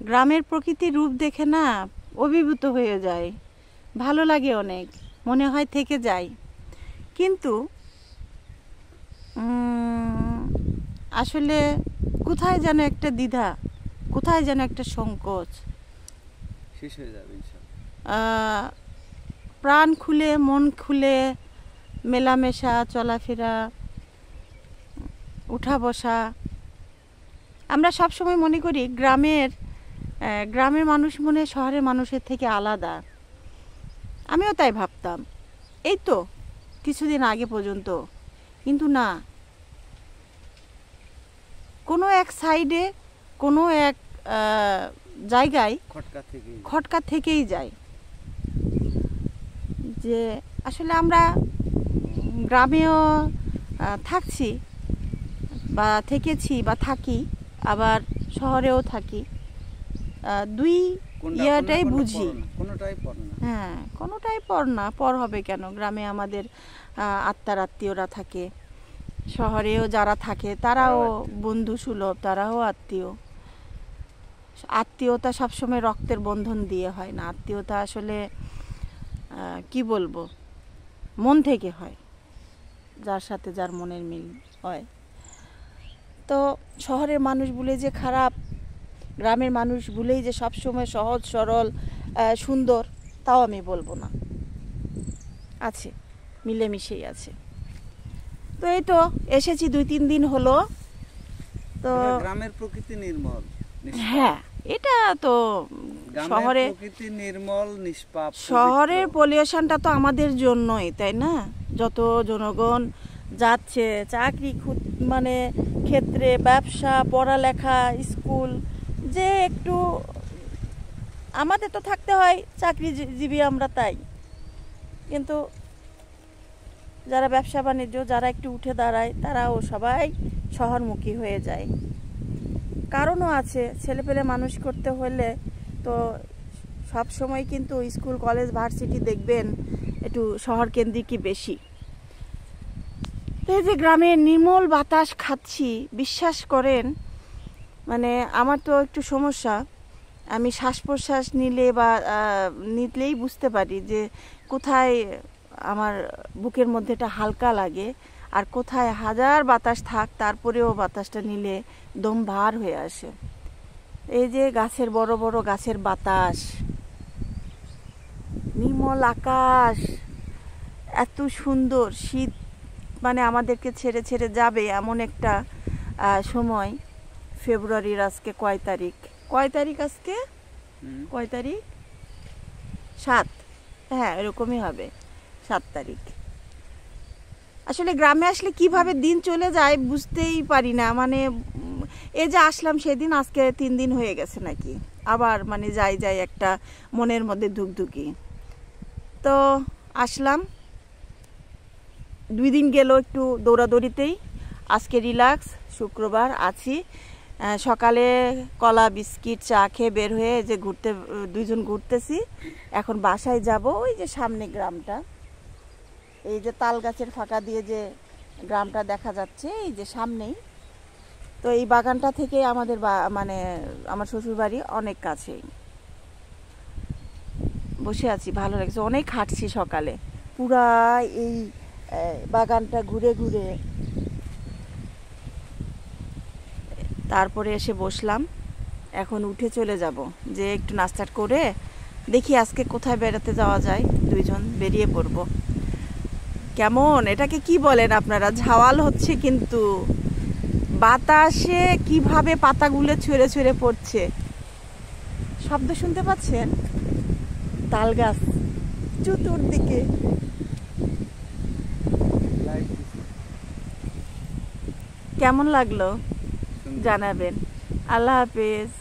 গ্রামের প্রকৃতির রূপ দেখে না অভিভূত হয়ে যায়, ভালো লাগে অনেক, মনে হয় থেকে যাই। কিন্তু আসলে কোথায় যেন একটা দ্বিধা, কোথায় যেন একটা সংকোচ, শেষ হয়ে যাবে প্রাণ খুলে মন খুলে মেলামেশা চলাফেরা উঠা বসা। আমরা সবসময় মনে করি গ্রামের মানুষ মনে শহরের মানুষের থেকে আলাদা। আমিও তাই ভাবতাম এই তো কিছুদিন আগে পর্যন্ত। কিন্তু না, কোনো এক সাইডে কোনো এক জায়গায় খটকা থেকেই যায় যে আসলে আমরা গ্রামেও থাকছি বা থেকেছি বা থাকি, আবার শহরেও থাকি, দুই ইয়াটাই বুঝি। হ্যাঁ, কোনোটাই পর না, পর হবে কেন? গ্রামে আমাদের আত্মার আত্মীয়রা থাকে, শহরেও যারা থাকে তারাও বন্ধু সুলভ, তারাও আত্মীয়। আত্মীয়তা সবসময় রক্তের বন্ধন দিয়ে হয় না, আত্মীয়তা আসলে কি বলবো, মন থেকে হয়, যার সাথে যার মনের মিল হয়। তো শহরের মানুষ বলে যে খারাপ, গ্রামের মানুষ বলেই যে সবসময় সহজ সরল সুন্দর, তাও আমি বলবো না, আছে, মিলেমিশেই আছে। তো এই তো এসেছি 2-3 দিন হলো। তো গ্রামের প্রকৃতি নির্মল, হ্যাঁ এটা তো শহরে প্রকৃতি নির্মল নিষ্পাপ, শহরের পলিউশনটা তো আমাদের জন্যই, তাই না? যত জনগণ যাচ্ছে চাকরি মানে ক্ষেত্রে, ব্যবসা, পড়ালেখা, স্কুল, যে একটু আমাদের তো থাকতে হয়, চাকরিজীবী আমরা তাই। কিন্তু যারা ব্যবসা বাণিজ্য, যারা একটু উঠে দাঁড়ায়, তারাও সবাই শহরমুখী হয়ে যায়। কারণও আছে, ছেলেপেলে মানুষ করতে হলে তো সব সময় কিন্তু স্কুল কলেজ ভার্সিটি দেখবেন একটু শহর কেন্দ্রিকই বেশি। এই যে গ্রামের নির্মল বাতাস খাচ্ছি, বিশ্বাস করেন, মানে আমার তো একটু সমস্যা, আমি শ্বাস প্রশ্বাস নিলেই বুঝতে পারি যে কোথায় আমার বুকের মধ্যেটা হালকা লাগে, আর কোথায় হাজার বাতাস থাক তারপরেও বাতাসটা নিলে দম ভার হয়ে আসে। এই যে গাছের বড় বড় গাছের বাতাস, নির্মল আকাশ, এত সুন্দর। শীত মানে আমাদেরকে ছেড়ে ছেড়ে যাবে এমন একটা সময়। ফেব্রুয়ারির আজকে কয় তারিখ আজকে? কয় তারিখ? 7, হ্যাঁ এরকমই হবে, 7 তারিখ। আসলে গ্রামে আসলে কিভাবে দিন চলে যায় বুঝতেই পারি না। মানে এই যে আসলাম সেদিন, আজকে 3 দিন হয়ে গেছে নাকি, আবার মানে যাই একটা মনের মধ্যে ধুকধুকি। তো আসলাম, 2 দিন গেল একটু দৌড়াদৌড়িতেই, আজকে রিল্যাক্স, শুক্রবার আছি। সকালে কলা বিস্কিট চা খেয়ে বের হয়ে যে দুইজন ঘুরতেছি। এখন বাসায় যাব, ওই যে সামনে গ্রামটা, এই যে তাল গাছের ফাঁকা দিয়ে যে গ্রামটা দেখা যাচ্ছে, এই যে সামনেই। তো এই বাগানটা থেকে আমাদের মানে আমার শ্বশুর বাড়ি অনেক কাছেই। বসে আছি, ভালো লাগছে, অনেক হাঁটছি সকালে, পুরা এই বাগানটা ঘুরে ঘুরে তারপরে এসে বসলাম। এখন উঠে চলে যাব, যে একটু নাস্তা করে দেখি আজকে কোথায় বেড়াতে যাওয়া যায়, দুইজন বেরিয়ে পড়ব। কেমন, এটাকে কি বলেন আপনারা? ঝাওয়াল হচ্ছে, কিন্তু বাতাসে কিভাবে পাতাগুলো ছড়ে ছড়ে পড়ছে, শব্দ শুনতে পাচ্ছেন? তাল গাছ চতুর্দিকে। কেমন লাগলো জানাবেন। আল্লাহ হাফেজ।